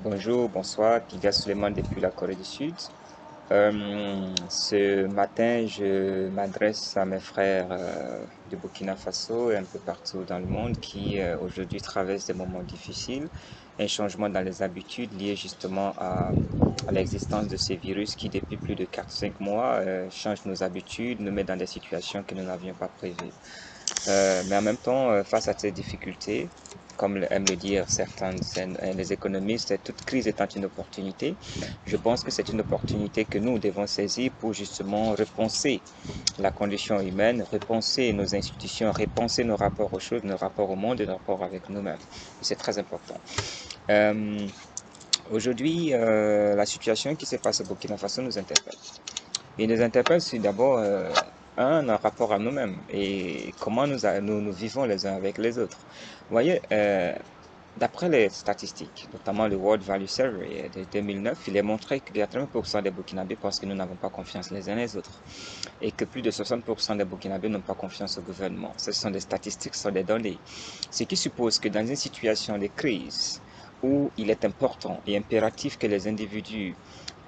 Bonjour, bonsoir, Piga Suleiman depuis la Corée du Sud. Ce matin, je m'adresse à mes frères de Burkina Faso et un peu partout dans le monde qui aujourd'hui traversent des moments difficiles, un changement dans les habitudes lié justement à l'existence de ces virus qui depuis plus de 4 5 mois changent nos habitudes, nous met dans des situations que nous n'avions pas prévues. Mais en même temps, face à ces difficultés, comme aiment le dire certains les économistes, toute crise étant une opportunité, je pense que c'est une opportunité que nous devons saisir pour justement repenser la condition humaine, repenser nos institutions, repenser nos rapports aux choses, nos rapports au monde et nos rapports avec nous-mêmes. C'est très important. Euh, Aujourd'hui, la situation qui se passe au Burkina Faso nous interpelle. Il nous interpelle sur d'abord un rapport à nous-mêmes et comment nous vivons les uns avec les autres. Vous voyez, d'après les statistiques, notamment le World Value Survey de 2009, il est montré que 80% des Burkinabés pensent que nous n'avons pas confiance les uns les autres et que plus de 60% des Burkinabés n'ont pas confiance au gouvernement. Ce sont des statistiques, ce sont des données. Ce qui suppose que dans une situation de crise où il est important et impératif que les individus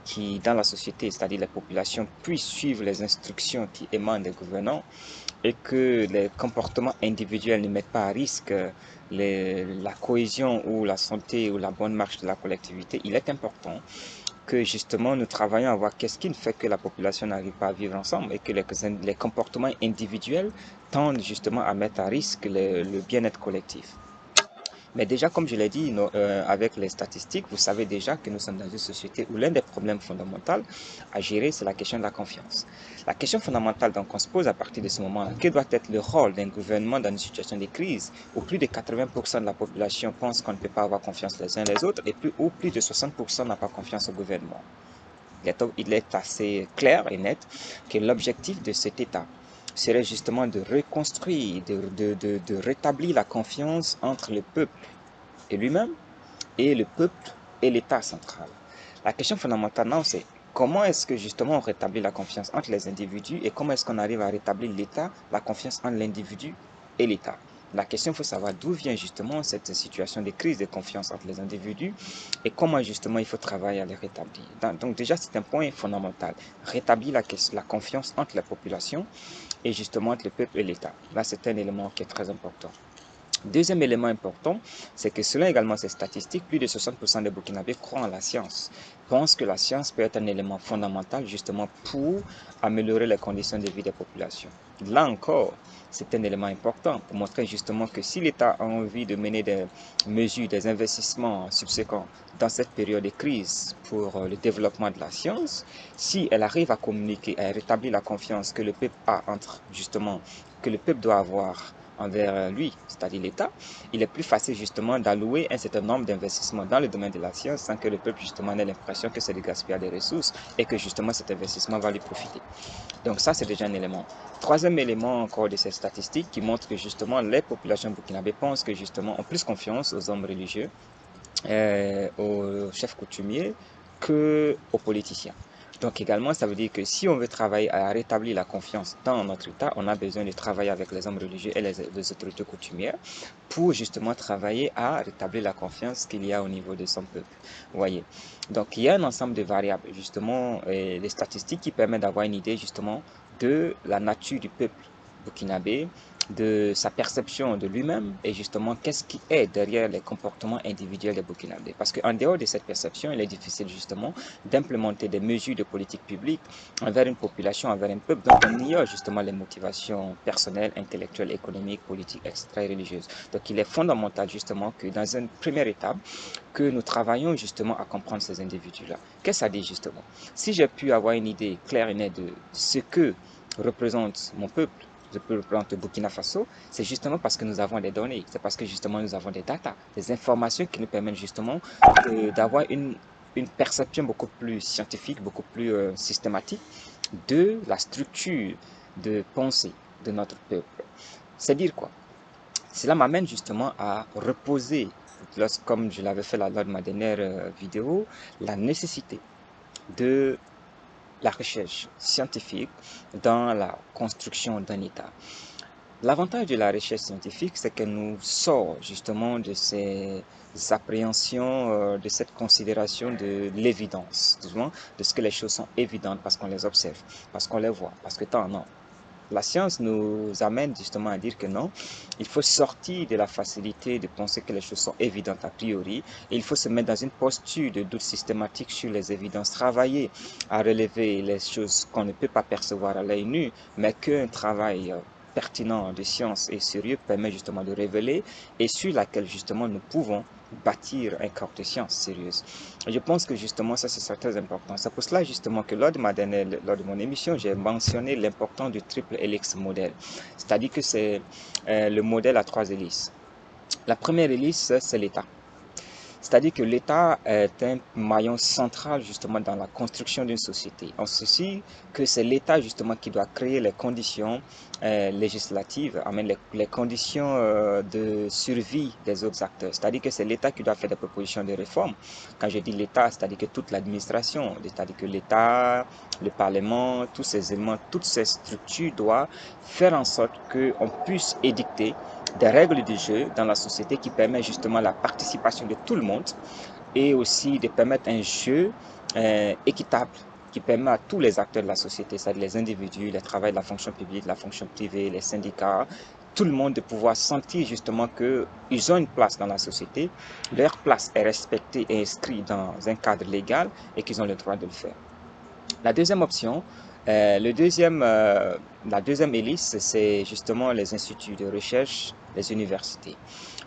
qui, dans la société, c'est-à-dire la population, puissent suivre les instructions qui émanent des gouvernants et que les comportements individuels ne mettent pas à risque la cohésion ou la santé ou la bonne marche de la collectivité, il est important que justement nous travaillons à voir qu'est-ce qui fait que la population n'arrive pas à vivre ensemble et que les comportements individuels tendent justement à mettre à risque le bien-être collectif. Mais déjà, comme je l'ai dit, avec les statistiques, vous savez déjà que nous sommes dans une société où l'un des problèmes fondamentaux à gérer, c'est la question de la confiance. La question fondamentale donc on se pose à partir de ce moment-là, quel doit être le rôle d'un gouvernement dans une situation de crise où plus de 80% de la population pense qu'on ne peut pas avoir confiance les uns les autres et plus de 60% n'a pas confiance au gouvernement. Il est assez clair et net que l'objectif de cet État serait justement de reconstruire, de rétablir la confiance entre le peuple et lui-même et le peuple et l'État central. La question fondamentale, non, c'est comment est-ce que justement on rétablit la confiance entre les individus et comment est-ce qu'on arrive à rétablir l'État, la confiance entre l'individu et l'État. La question, il faut savoir d'où vient justement cette situation de crise de confiance entre les individus et comment justement il faut travailler à les rétablir. Donc déjà, c'est un point fondamental. Rétablir la confiance entre la population et justement entre le peuple et l'État. Là, c'est un élément qui est très important. Deuxième élément important, c'est que selon également ces statistiques, plus de 60% des Burkinabés croient en la science, pensent que la science peut être un élément fondamental justement pour améliorer les conditions de vie des populations. Là encore, c'est un élément important pour montrer justement que si l'État a envie de mener des mesures, des investissements subséquents dans cette période de crise pour le développement de la science, si elle arrive à communiquer, à rétablir la confiance que le peuple a entre justement, que le peuple doit avoir envers lui, c'est-à-dire l'État, il est plus facile justement d'allouer un certain nombre d'investissements dans le domaine de la science sans que le peuple justement ait l'impression que c'est du gaspillage des ressources et que justement cet investissement va lui profiter. Donc ça, c'est déjà un élément. Troisième élément encore de ces statistiques qui montre que justement les populations burkinabées pensent que justement ont plus confiance aux hommes religieux, aux chefs coutumiers qu'aux politiciens. Donc également, ça veut dire que si on veut travailler à rétablir la confiance dans notre État, on a besoin de travailler avec les hommes religieux et les autorités coutumières pour justement travailler à rétablir la confiance qu'il y a au niveau de son peuple. Vous voyez. Donc il y a un ensemble de variables, justement, des statistiques qui permettent d'avoir une idée justement de la nature du peuple burkinabé, de sa perception de lui-même et justement qu'est-ce qui est derrière les comportements individuels des Burkinabés. Parce qu'en dehors de cette perception, il est difficile justement d'implémenter des mesures de politique publique envers une population, envers un peuple dont on ignore justement les motivations personnelles, intellectuelles, économiques, politiques, etc. et religieuses. Donc il est fondamental justement que dans une première étape, que nous travaillons justement à comprendre ces individus-là. Qu'est-ce que ça dit justement? Si j'ai pu avoir une idée claire et nette de ce que représente mon peuple, je peux reprendre le Burkina Faso, c'est justement parce que nous avons des données, c'est parce que justement nous avons des data, des informations qui nous permettent justement d'avoir une perception beaucoup plus scientifique, beaucoup plus systématique de la structure de pensée de notre peuple. C'est dire quoi? Cela m'amène justement à reposer, comme je l'avais fait lors de ma dernière vidéo, la nécessité de la recherche scientifique dans la construction d'un État. L'avantage de la recherche scientifique, c'est qu'elle nous sort justement de ces appréhensions, de cette considération de l'évidence, disons, de ce que les choses sont évidentes parce qu'on les observe, parce qu'on les voit, parce que tant non. La science nous amène justement à dire que non, il faut sortir de la facilité de penser que les choses sont évidentes a priori, et il faut se mettre dans une posture de doute systématique sur les évidences, travailler à relever les choses qu'on ne peut pas percevoir à l'œil nu, mais qu'un travail pertinent de science et sérieux permet justement de révéler et sur laquelle justement nous pouvons bâtir un corps de science sérieuse. Je pense que justement ça c'est très important. C'est pour cela justement que lors de mon émission, j'ai mentionné l'importance du triple hélice modèle. C'est-à-dire que c'est le modèle à 3 hélices. La première hélice, c'est l'État. C'est-à-dire que l'État est un maillon central justement dans la construction d'une société. En ceci que c'est l'État justement qui doit créer les conditions législatives, les conditions de survie des autres acteurs. C'est-à-dire que c'est l'État qui doit faire des propositions de réforme. Quand je dis l'État, c'est-à-dire que toute l'administration, c'est-à-dire que l'État, le Parlement, tous ces éléments, toutes ces structures doivent faire en sorte qu'on puisse édicter des règles du jeu dans la société qui permettent justement la participation de tout le monde et aussi de permettre un jeu équitable qui permet à tous les acteurs de la société, c'est-à-dire les individus, les travailleurs de la fonction publique, de la fonction privée, les syndicats, tout le monde de pouvoir sentir justement qu'ils ont une place dans la société, leur place est respectée et inscrite dans un cadre légal et qu'ils ont le droit de le faire. La deuxième option, la deuxième hélice, c'est justement les instituts de recherche, les universités.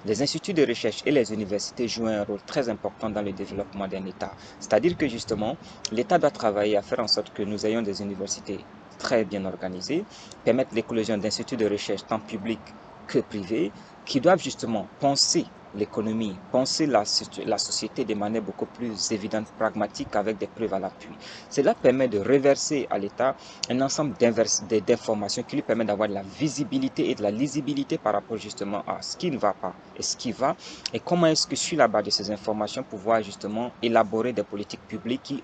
Les instituts de recherche et les universités jouent un rôle très important dans le développement d'un État. C'est-à-dire que justement, l'État doit travailler à faire en sorte que nous ayons des universités très bien organisées, permettre l'éclosion d'instituts de recherche tant publics que privés, qui doivent justement penser l'économie, penser la société de manière beaucoup plus évidente, pragmatique, avec des preuves à l'appui. Cela permet de reverser à l'État un ensemble d'informations qui lui permet d'avoir de la visibilité et de la lisibilité par rapport justement à ce qui ne va pas et ce qui va, et comment est-ce que sur la base de ces informations pouvoir justement élaborer des politiques publiques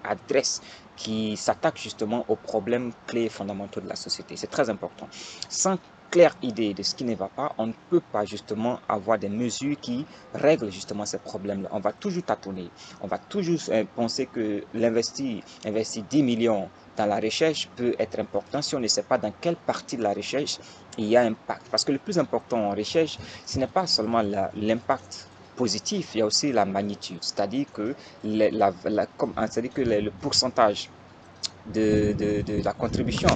qui s'attaquent justement aux problèmes clés et fondamentaux de la société. C'est très important. Sans claire idée de ce qui ne va pas, on ne peut pas justement avoir des mesures qui règlent justement ces problèmes-là. On va toujours tâtonner, on va toujours penser que investir 10 millions dans la recherche peut être important si on ne sait pas dans quelle partie de la recherche il y a un impact. Parce que le plus important en recherche, ce n'est pas seulement l'impact positif, il y a aussi la magnitude, c'est-à-dire que, le pourcentage de la contribution,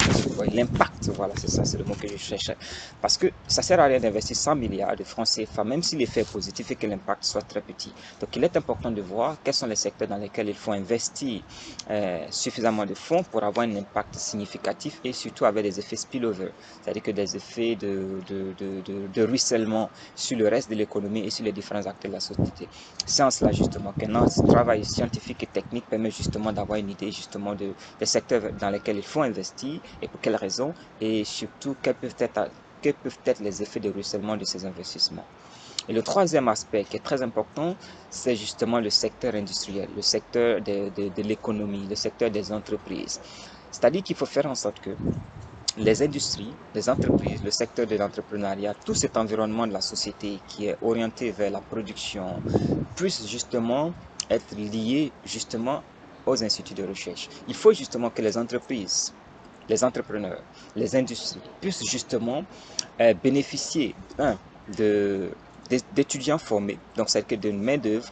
l'impact, voilà, c'est ça, c'est le mot que je cherchais. Parce que ça sert à rien d'investir 100 milliards de francs CFA, même si l'effet est positif et que l'impact soit très petit. Donc il est important de voir quels sont les secteurs dans lesquels il faut investir suffisamment de fonds pour avoir un impact significatif et surtout avec des effets spillover, c'est-à-dire que des effets de ruissellement sur le reste de l'économie et sur les différents acteurs de la société. C'est en cela justement qu'un travail scientifique et technique permet justement d'avoir une idée justement des secteurs dans lesquels il faut investir et pour quelles raisons, et surtout quels peuvent être les effets de ruissellement de ces investissements. Et le troisième aspect qui est très important, c'est justement le secteur industriel, le secteur de l'économie, le secteur des entreprises. C'est-à-dire qu'il faut faire en sorte que les industries, les entreprises, le secteur de l'entrepreneuriat, tout cet environnement de la société qui est orienté vers la production puisse justement être lié justement aux instituts de recherche. Il faut justement que les entreprises, les entrepreneurs, les industries puissent justement bénéficier, d'étudiants formés, donc c'est-à-dire d'une main-d'œuvre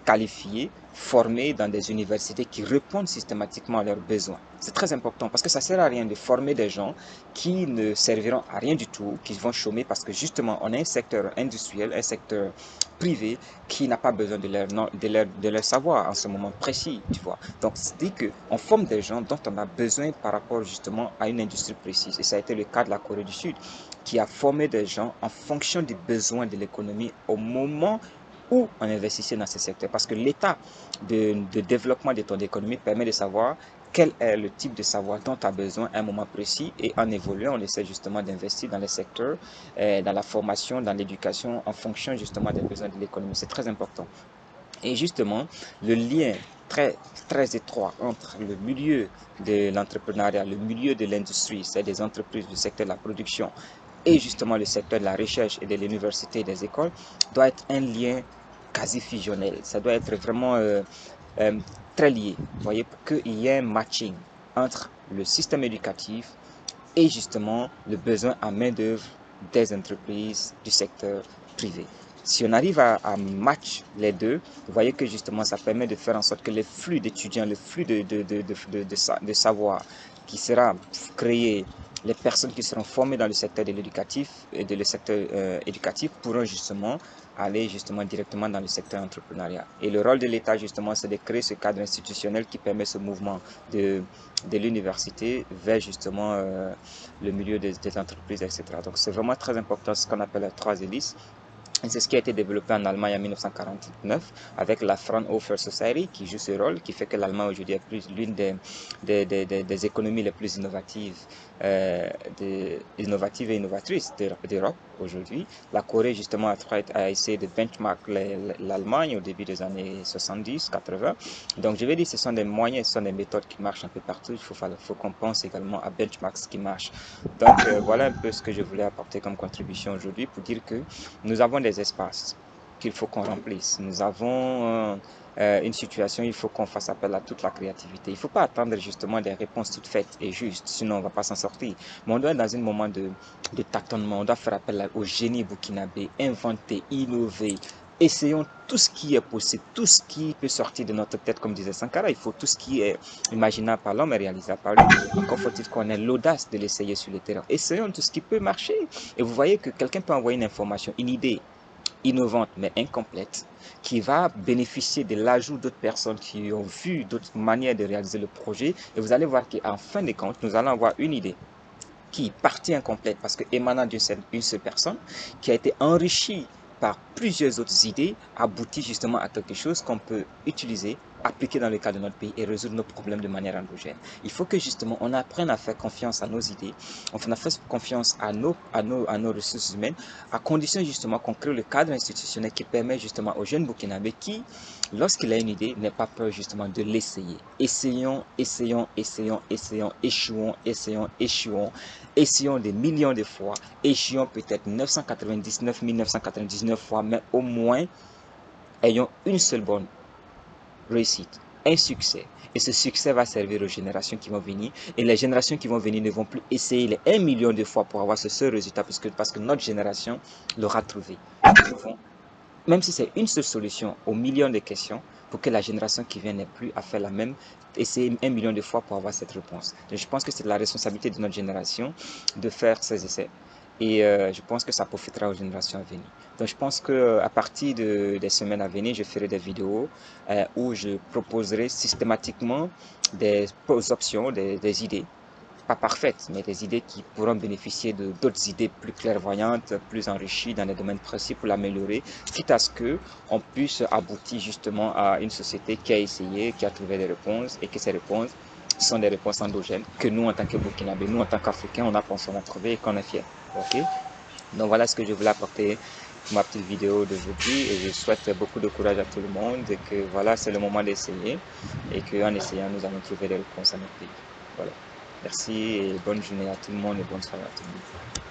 qualifiés, formés dans des universités qui répondent systématiquement à leurs besoins. C'est très important parce que ça ne sert à rien de former des gens qui ne serviront à rien du tout, qui vont chômer parce que justement on a un secteur industriel, un secteur privé qui n'a pas besoin de leur savoir en ce moment précis, tu vois. Donc c'est qu'on forme des gens dont on a besoin par rapport justement à une industrie précise. Et ça a été le cas de la Corée du Sud qui a formé des gens en fonction des besoins de l'économie au moment où on investissait dans ces secteurs. Parce que l'état de développement de ton économie permet de savoir quel est le type de savoir dont tu as besoin à un moment précis. Et en évoluant, on essaie justement d'investir dans les secteurs, dans la formation, dans l'éducation, en fonction justement des besoins de l'économie. C'est très important. Et justement, le lien très étroit entre le milieu de l'entrepreneuriat, le milieu de l'industrie, c'est des entreprises du secteur de la production, et justement le secteur de la recherche et de l'université et des écoles doit être un lien quasi fusionnel. Ça doit être vraiment très lié, vous voyez, pour qu'il y ait un matching entre le système éducatif et justement le besoin en main-d'œuvre des entreprises du secteur privé. Si on arrive à match les deux, vous voyez que justement ça permet de faire en sorte que les flux d'étudiants, le flux de savoir qui sera créé, les personnes qui seront formées dans le secteur de l'éducatif et de le secteur éducatif pourront justement aller justement directement dans le secteur entrepreneuriat. Et le rôle de l'État justement, c'est de créer ce cadre institutionnel qui permet ce mouvement de l'université vers justement le milieu des entreprises, etc. Donc c'est vraiment très important ce qu'on appelle les trois hélices. Et c'est ce qui a été développé en Allemagne en 1949 avec la Fraunhofer Society qui joue ce rôle, qui fait que l'Allemagne aujourd'hui est l'une des économies les plus innovatives, innovatives et innovatrices d'Europe aujourd'hui. La Corée justement a essayé de benchmark l'Allemagne au début des années 70-80. Donc je vais dire que ce sont des moyens, ce sont des méthodes qui marchent un peu partout. Il faut qu'on pense également à benchmark ce qui marche. Donc voilà un peu ce que je voulais apporter comme contribution aujourd'hui pour dire que nous avons des espaces qu'il faut qu'on remplisse. Nous avons une situation, il faut qu'on fasse appel à toute la créativité. Il ne faut pas attendre justement des réponses toutes faites et justes, sinon on ne va pas s'en sortir. Mais on doit être dans un moment de tâtonnement, on doit faire appel au génie burkinabé, inventer, innover. Essayons tout ce qui est possible, tout ce qui peut sortir de notre tête, comme disait Sankara. Il faut tout ce qui est imaginable par l'homme et réalisable par lui. Encore faut-il qu'on ait l'audace de l'essayer sur le terrain. Essayons tout ce qui peut marcher. Et vous voyez que quelqu'un peut envoyer une information, une idée innovante mais incomplète, qui va bénéficier de l'ajout d'autres personnes qui ont vu d'autres manières de réaliser le projet. Et vous allez voir qu'en fin de compte, nous allons avoir une idée qui partie incomplète parce que émanant d'une seule personne, qui a été enrichie par plusieurs autres idées, aboutit justement à quelque chose qu'on peut utiliser, appliquer dans le cas de notre pays et résoudre nos problèmes de manière endogène. Il faut que justement on apprenne à faire confiance à nos idées, on fasse confiance à nos ressources humaines, à condition justement qu'on crée le cadre institutionnel qui permet justement aux jeunes burkinabés qui, lorsqu'il a une idée, n'ait pas peur justement de l'essayer. Essayons, essayons, essayons, essayons, échouons, essayons, échouons. Essayons des millions de fois, échouons peut-être 999 999 fois, mais au moins ayons une seule bonne réussite, un succès. Et ce succès va servir aux générations qui vont venir. Et les générations qui vont venir ne vont plus essayer les 1 million de fois pour avoir ce seul résultat, parce que notre génération l'aura trouvé. Nous devons, même si c'est une seule solution aux millions de questions, pour que la génération qui vient n'ait plus à faire la même, essayer 1 million de fois pour avoir cette réponse. Donc, je pense que c'est la responsabilité de notre génération de faire ces essais. Et je pense que ça profitera aux générations à venir. Donc je pense qu'à partir des semaines à venir, je ferai des vidéos où je proposerai systématiquement des options, des idées pas parfaites, mais des idées qui pourront bénéficier de d'autres idées plus clairvoyantes, plus enrichies dans des domaines précis pour l'améliorer, quitte à ce que on puisse aboutir justement à une société qui a essayé, qui a trouvé des réponses et que ces réponses sont des réponses endogènes que nous, en tant que Burkinabés, nous, en tant qu'Africains, on a pensé, on a trouvé et qu'on est fiers. Ok? Donc voilà ce que je voulais apporter pour ma petite vidéo d'aujourd'hui et je souhaite beaucoup de courage à tout le monde et que voilà, c'est le moment d'essayer et qu'en essayant, nous allons trouver des réponses à notre pays. Voilà. Merci et bonne journée à tout le monde et bonne soirée à tout le monde.